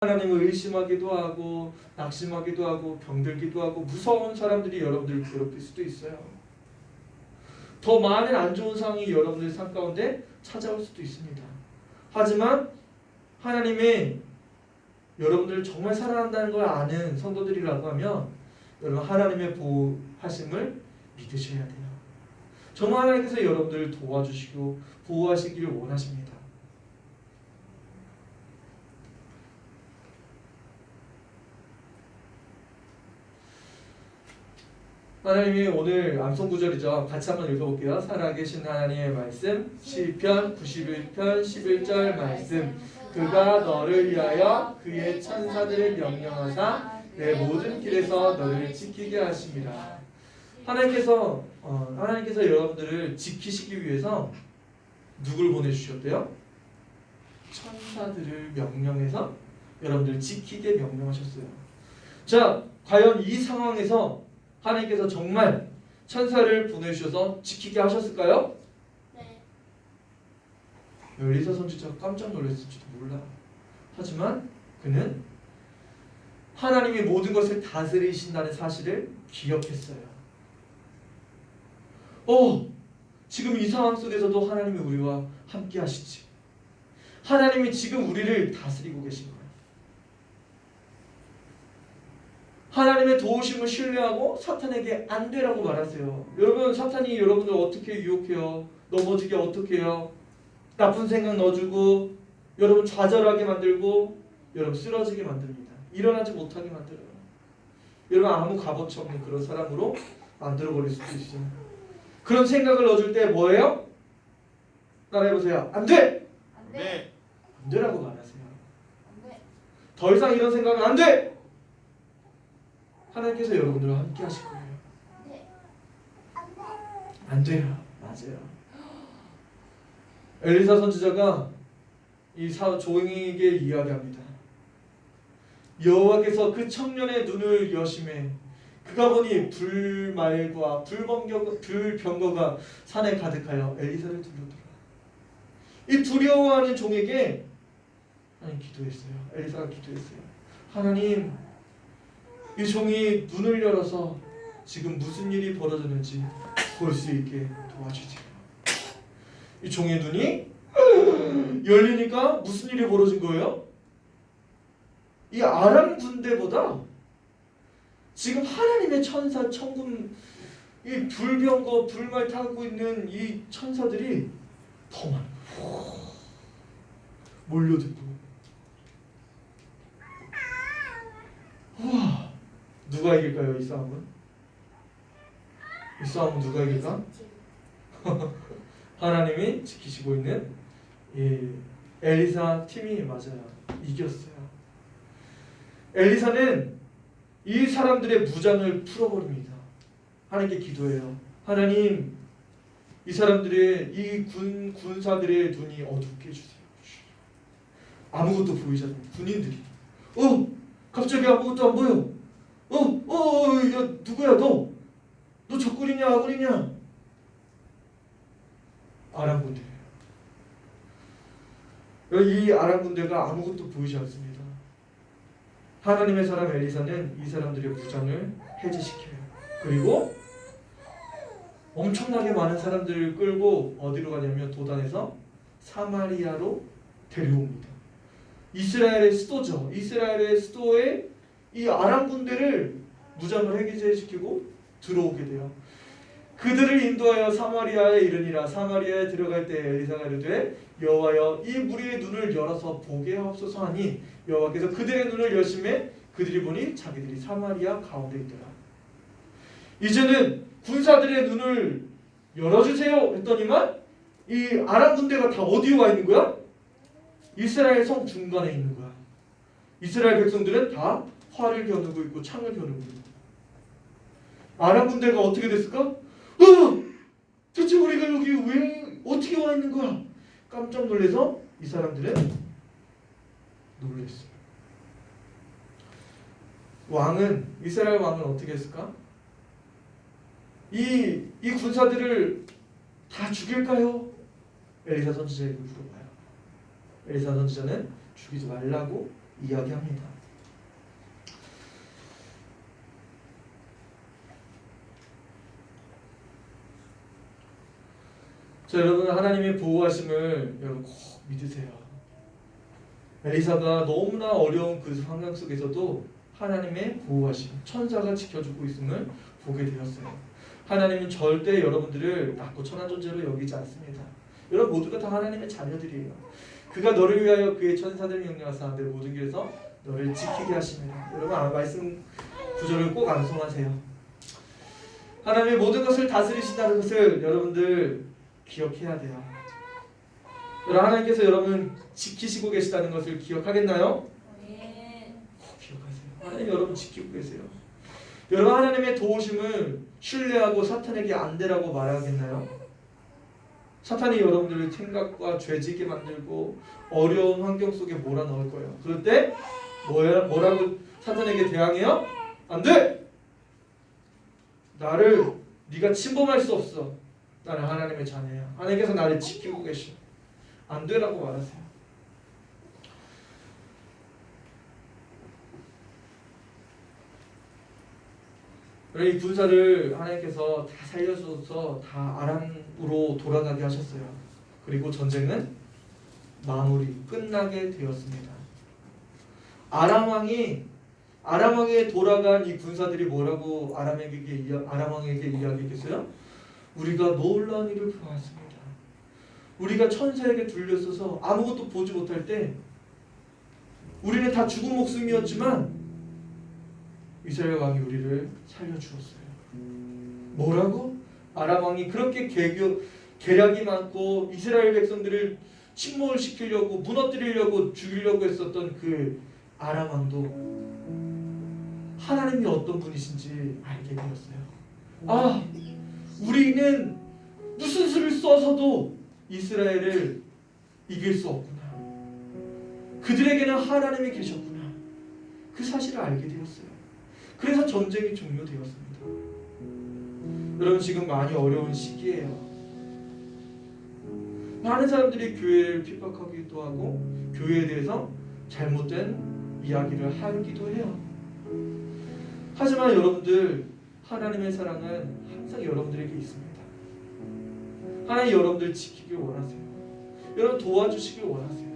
하나님을 의심하기도 하고 낙심하기도 하고 병들기도 하고 무서운 사람들이 여러분들을 괴롭힐 수도 있어요. 더 많은 안 좋은 상황이 여러분들 삶 가운데 찾아올 수도 있습니다. 하지만 하나님이 여러분들을 정말 사랑한다는 걸 아는 성도들이라고 하면 여러분 하나님의 보호하심을 믿으셔야 돼요. 정말 하나님께서 여러분들을 도와주시고 보호하시기를 원하십니다. 하나님이 오늘 암송구절이죠. 같이 한번 읽어볼게요. 살아계신 하나님의 말씀 시편 91편 11절 말씀 그가 너를 위하여 그의 천사들을 명령하사 내 모든 길에서 너를 지키게 하심이라. 하나님께서 여러분들을 지키시기 위해서 누굴 보내주셨대요? 천사들을 명령해서 여러분들을 지키게 명령하셨어요. 자, 과연 이 상황에서 하나님께서 정말 천사를 보내주셔서 지키게 하셨을까요? 네. 엘리사 선지자가 깜짝 놀랐을지도 몰라. 하지만 그는 하나님이 모든 것을 다스리신다는 사실을 기억했어요. 지금 이 상황 속에서도 하나님이 우리와 함께 하시지. 하나님이 지금 우리를 다스리고 계신 거예요. 하나님의 도우심을 신뢰하고 사탄에게 안 되라고 말하세요. 여러분, 사탄이 여러분들 어떻게 유혹해요? 넘어지게 어떻게 해요? 나쁜 생각 넣어주고 여러분 좌절하게 만들고 여러분 쓰러지게 만듭니다. 일어나지 못하게 만들어요. 여러분 아무 값어치 없는 그런 사람으로 만들어버릴 수도 있어요. 그런 생각을 넣어줄 때 뭐예요? 따라해보세요. 안 돼! 안 돼. 안 되라고 말하세요. 안 돼. 더 이상 이런 생각은 안 돼! 하나님께서 여러분들과 함께 하실 거예요. 네. 안 돼요. 맞아요. 엘리사 선지자가 이 조용히게 이야기합니다. 여호와께서 그 청년의 눈을 여심해 그가 보니 불말과 불병거가 산에 가득하여 엘리사를 두려더라. 이 두려워하는 종에게 하나님 기도했어요. 엘리사가 기도했어요. 하나님, 이 종이 눈을 열어서 지금 무슨 일이 벌어졌는지 볼 수 있게 도와주세요. 이 종의 눈이 열리니까 무슨 일이 벌어진 거예요? 이 아람 군대보다 지금 하나님의 천사, 천군, 이 불병거, 불말 타고 있는 이 천사들이 더 많아. 몰려들고. 우와, 누가 이길까요? 이 싸움은? 이 싸움은 누가 이길까? 하나님이 지키시고 있는 이 엘리사 팀이 맞아요. 이겼어요. 엘리사는 이 사람들의 무장을 풀어버립니다. 하나님께 기도해요. 하나님, 이 사람들의 이 군사들의 눈이 어둡게 해주세요. 아무것도 보이지 않는 군인들이 갑자기 아무것도 안 보여. 야, 누구야 너? 너 적군이냐 아군이냐? 아람 군대예요. 이 아람 군대가 아무것도 보이지 않습니다. 하나님의 사람 엘리사는 이 사람들의 무장을 해제시켜요. 그리고 엄청나게 많은 사람들을 끌고 어디로 가냐면 도단에서 사마리아로 데려옵니다. 이스라엘의 수도죠. 이스라엘의 수도에 이 아람 군대를 무장을 해제시키고 들어오게 돼요. 그들을 인도하여 사마리아에 이르니라. 사마리아에 들어갈 때 엘리사가 이르되 여호와여 이 무리의 눈을 열어서 보게 하옵소서 하니 여호와께서 그들의 눈을 여심해 그들이 보니 자기들이 사마리아 가운데 있더라. 이제는 군사들의 눈을 열어주세요 했더니만 이 아람 군대가 다 어디에 와 있는 거야? 이스라엘 성 중간에 있는 거야. 이스라엘 백성들은 다 활을 겨누고 있고 창을 겨누고 있고. 아람 군대가 어떻게 됐을까? 대체 우리가 여기 왜 어떻게 와 있는 거야? 깜짝 놀라서 이 사람들은 놀랐어요. 이스라엘 왕은 어떻게 했을까? 이 군사들을 다 죽일까요? 엘리사 선지자에게 물어봐요. 엘리사 선지자는 죽이지 말라고 이야기합니다. 자, 여러분 하나님의 보호하심을 여러분 꼭 믿으세요. 엘리사가 너무나 어려운 그 환경 속에서도 하나님의 보호하심, 천사가 지켜주고 있음을 보게 되었어요. 하나님은 절대 여러분들을 낮고 천한 존재로 여기지 않습니다. 여러분 모두가 다 하나님의 자녀들이에요. 그가 너를 위하여 그의 천사들 명령하사 내 모든 길에서 너를 지키게 하십니다. 여러분 말씀 구절을 꼭 암송하세요. 하나님의 모든 것을 다스리신다는 것을 여러분들 기억해야 돼요. 여러분 하나님께서 여러분 지키시고 계시다는 것을 기억하겠나요? 네. 꼭 기억하세요. 하나님 여러분 지키고 계세요. 여러분 하나님의 도우심을 신뢰하고 사탄에게 안 되라고 말하겠나요? 사탄이 여러분들의 생각과 죄지게 만들고 어려운 환경 속에 몰아넣을 거예요. 그럴 때 뭐라고 사탄에게 대항해요? 안 돼! 네가 침범할 수 없어. 나는 하나님의 자녀야. 하나님께서 나를 지키고 계셔. 안 되라고 말하세요. 이 군사를 하나님께서 다 살려줘서 다 아람으로 돌아가게 하셨어요. 그리고 전쟁은 마무리 끝나게 되었습니다. 아람 왕에 돌아간 이 군사들이 뭐라고 아람 왕에게 이야기했어요? 우리가 놀라운 일을 보았습니다. 우리가 천사에게 둘려서서 아무것도 보지 못할 때 우리는 다 죽은 목숨이었지만 이스라엘 왕이 우리를 살려주었어요. 뭐라고? 아람 왕이 그렇게 계략이 많고 이스라엘 백성들을 침몰 시키려고 무너뜨리려고 죽이려고 했었던 그 아람 왕도 하나님이 어떤 분이신지 알게 되었어요. 우리는 무슨 수를 써서도 이스라엘을 이길 수 없구나. 그들에게는 하나님이 계셨구나. 그 사실을 알게 되었어요. 그래서 전쟁이 종료되었습니다. 여러분 지금 많이 어려운 시기예요. 많은 사람들이 교회를 핍박하기도 하고 교회에 대해서 잘못된 이야기를 하기도 해요. 하지만 여러분들 하나님의 사랑은 항상 여러분들에게 있습니다. 하나님 여러분들 지키길 원하세요. 여러분 도와주시길 원하세요.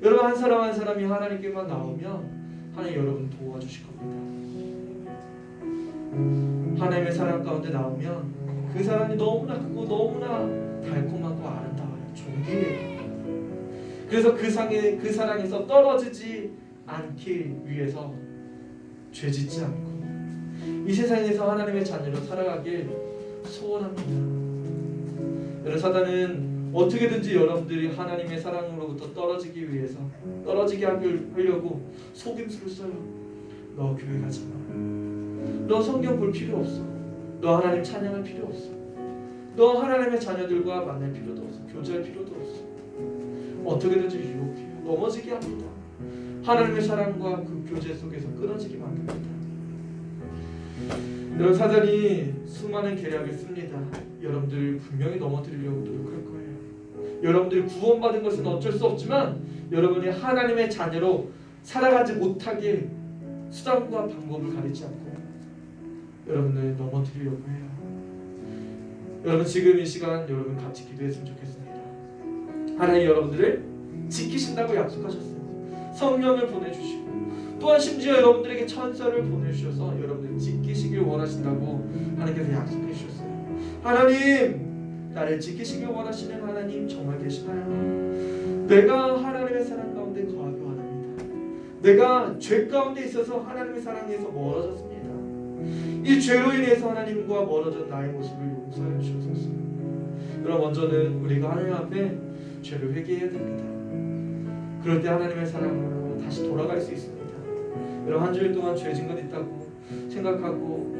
여러분 한 사람 한 사람이 하나님께만 나오면 하나님 여러분 도와주실 겁니다. 하나님의 사랑 가운데 나오면 그 사랑이 너무나 크고 너무나 달콤하고 아름다워요. 존귀해요. 그래서 그 사랑에서 떨어지지 않기 위해서 죄짓지 않고 이 세상에서 하나님의 자녀로 살아가길 소원합니다. 여러분 사단은 어떻게든지 여러분들이 하나님의 사랑으로부터 떨어지기 위해서 떨어지게 하려고 속임수를 써요. 너 교회 가지 마. 너 성경 볼 필요 없어. 너 하나님 찬양할 필요 없어. 너 하나님의 자녀들과 만날 필요도 없어. 교제할 필요도 없어. 어떻게든지 유혹해요. 넘어지게 합니다. 하나님의 사랑과 그 교제 속에서 끊어지게 만듭니다. 여러분 사단이 수많은 계략을 씁니다. 여러분들 분명히 넘어뜨리려고 노력할 거예요. 여러분들이 구원받은 것은 어쩔 수 없지만 여러분이 하나님의 자녀로 살아가지 못하게 수단과 방법을 가리지 않고 여러분을 넘어뜨리려고 해요. 여러분 지금 이 시간 여러분 같이 기도했으면 좋겠습니다. 하나님 여러분들을 지키신다고 약속하셨어요. 성령을 보내주시고 또한 심지어 여러분들에게 천사를 보내주셔서 여러분들 지키시길 원하신다고 하나님께서 약속해 주셨어요. 하나님 나를 지키시길 원하시는 하나님 정말 계시나요? 내가 하나님의 사랑 가운데 거하기 원합니다. 내가 죄 가운데 있어서 하나님의 사랑에서 멀어졌습니다. 이 죄로 인해서 하나님과 멀어진 나의 모습을 용서해 주옵소서. 그럼 먼저는 우리가 하나님 앞에 죄를 회개해야 됩니다. 그럴 때 하나님의 사랑으로 다시 돌아갈 수 있습니다. 여러분 한 주일 동안 죄진 것 있다고 생각하고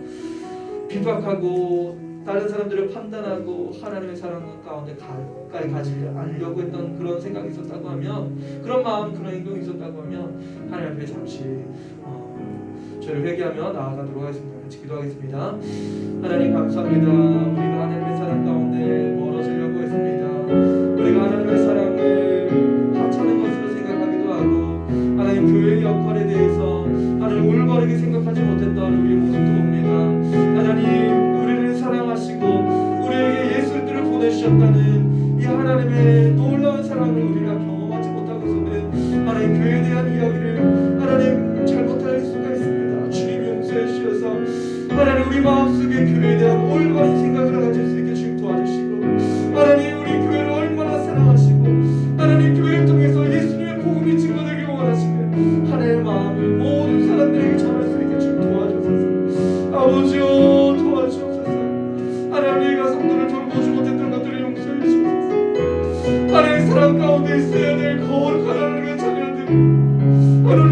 비박하고 다른 사람들을 판단하고 하나님의 사랑 가운데 가까이 가지 않으려고 했던 그런 생각이 있었다고 하면 그런 마음 그런 행동이 있었다고 하면 하나님 앞에 잠시 죄를 회개하며 나아가도록 하겠습니다. 같이 기도하겠습니다. 하나님 감사합니다. 우리가 하나님의 사랑 가운데 멀어지려고 했습니다. 우리가 하나님의 사랑을 하찮은 것으로 생각하기도 하고 하나님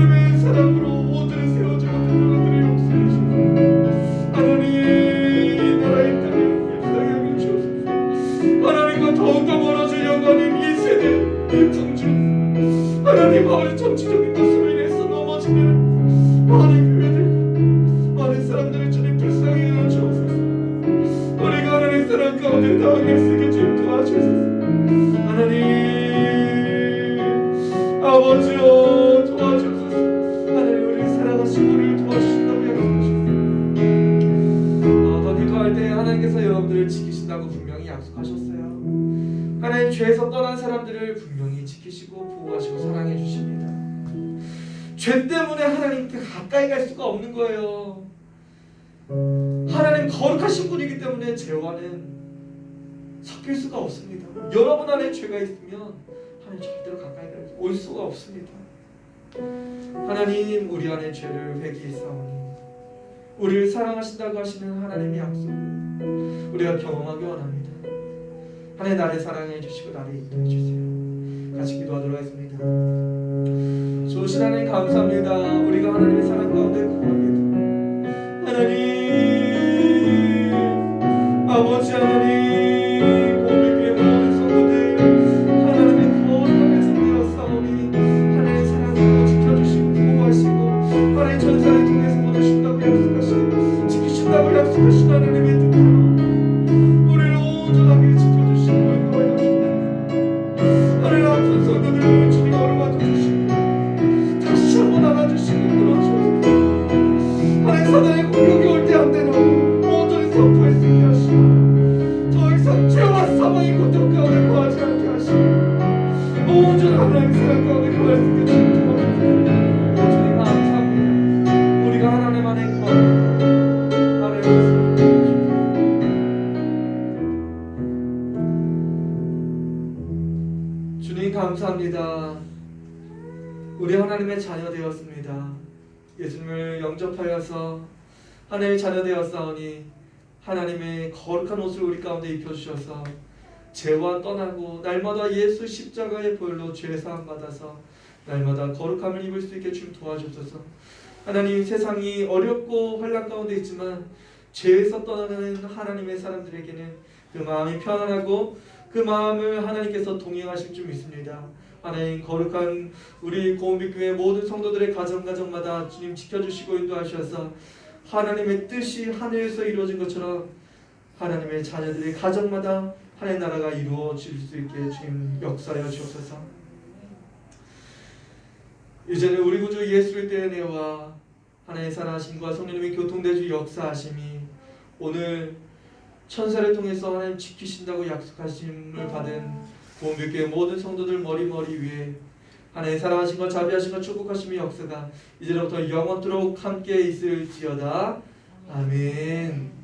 하나님의 사랑으로 모두를 세워주고 그들을 용서해 주옵소서. 하나님 나라의 땅을 불쌍히 여겨주옵소서. 하나님과 더욱더 멀어지려고 하는 이 세대 이 풍조 하나님 많은 정치적인 것으로 인해서 넘어지는 많은 교회들과 많은 사람들을 주님 불쌍히 여겨주옵소서. 우리가 하나님의 사랑 가운데 당하게 있으게 주님 도와주옵소서. 하나님 아버지여 도와주옵소서. 하나님 우리를 사랑하시고 우리를 도와주신다고 약속하셨습니다. 더 기도할 때 하나님께서 여러분들을 지키신다고 분명히 약속하셨어요. 하나님 죄에서 떠난 사람들을 분명히 지키시고 보호하시고 사랑해 주십니다. 죄 때문에 하나님께 가까이 갈 수가 없는 거예요. 하나님 거룩하신 분이기 때문에 죄와는 섞일 수가 없습니다. 여러분 안에 죄가 있으면 하나님 절대로 가까이 올 수가 없습니다. 하나님 우리 안에 죄를 회개했사오니 우리를 사랑하신다고 하시는 하나님의 약속을 우리가 경험하기 원합니다. 하나님 나를 사랑해 주시고 나를 인도해 주세요. 같이 기도하도록 하겠습니다. 좋으신 하나님 감사합니다. 우리가 하나님의 사랑 가운데 거합니다. 하나님 아버지 하나님 고백의 모든 성도들 하나님의 거룩한 백성되어 싸우니 하나님의 사랑으로 지켜주시고 보호하시고 하나님 전사를 통해서 보내신다고 약속하신 지키신다고 약속하신 하나님의 뜻대로 우리를 온전하게 지켜주시고 인도하여 주시고 하나님 아픈 성도들을 주님 어루만져 주시고 다시 한번 안아주시고 끌어주옵소서. 하나님 사단의 공격이 올 때 안 되나 온전히 선포할 수 있게 하시고 더 이상 죄와 사망의 고통 가운데 거하지 않게 하시고 온전한 하나님의 사랑 가운데 거할 수 있게 주님 도와주세요. 주님 감사합니다. 우리가 하나님 안에 거합니다. 하나님 주님 감사합니다. 우리 하나님의 자녀 되었습니다. 예수님을 영접하여서 하나님의 자녀 되었사오니 하나님의 거룩한 옷을 우리 가운데 입혀주셔서 죄와 떠나고 날마다 예수 십자가의 보혈로 죄 사함 받아서 날마다 거룩함을 입을 수 있게 주님 도와주옵소서. 하나님 세상이 어렵고 혼란 가운데 있지만 죄에서 떠나는 하나님의 사람들에게는 그 마음이 편안하고 그 마음을 하나님께서 동행하실 줄 믿습니다. 하나님 거룩한 우리 고은빛교회 모든 성도들의 가정마다 주님 지켜주시고 인도하셔서 하나님의 뜻이 하늘에서 이루어진 것처럼 하나님의 자녀들의 가정마다 하나님 나라가 이루어질 수 있게 주님 역사하여 주옵소서. 이제는 우리 구주 예수 그리스도의 은혜와 하나님의 사랑하심과 성령님의 교통대주 역사하심이 오늘 천사를 통해서 하나님 지키신다고 약속하심을 받은 고은빛교회 모든 성도들 머리 위에 하나님의 사랑하심과 자비하심과 축복하심의 역사가 이제로부터 영원토록 함께 있을지어다. 아멘.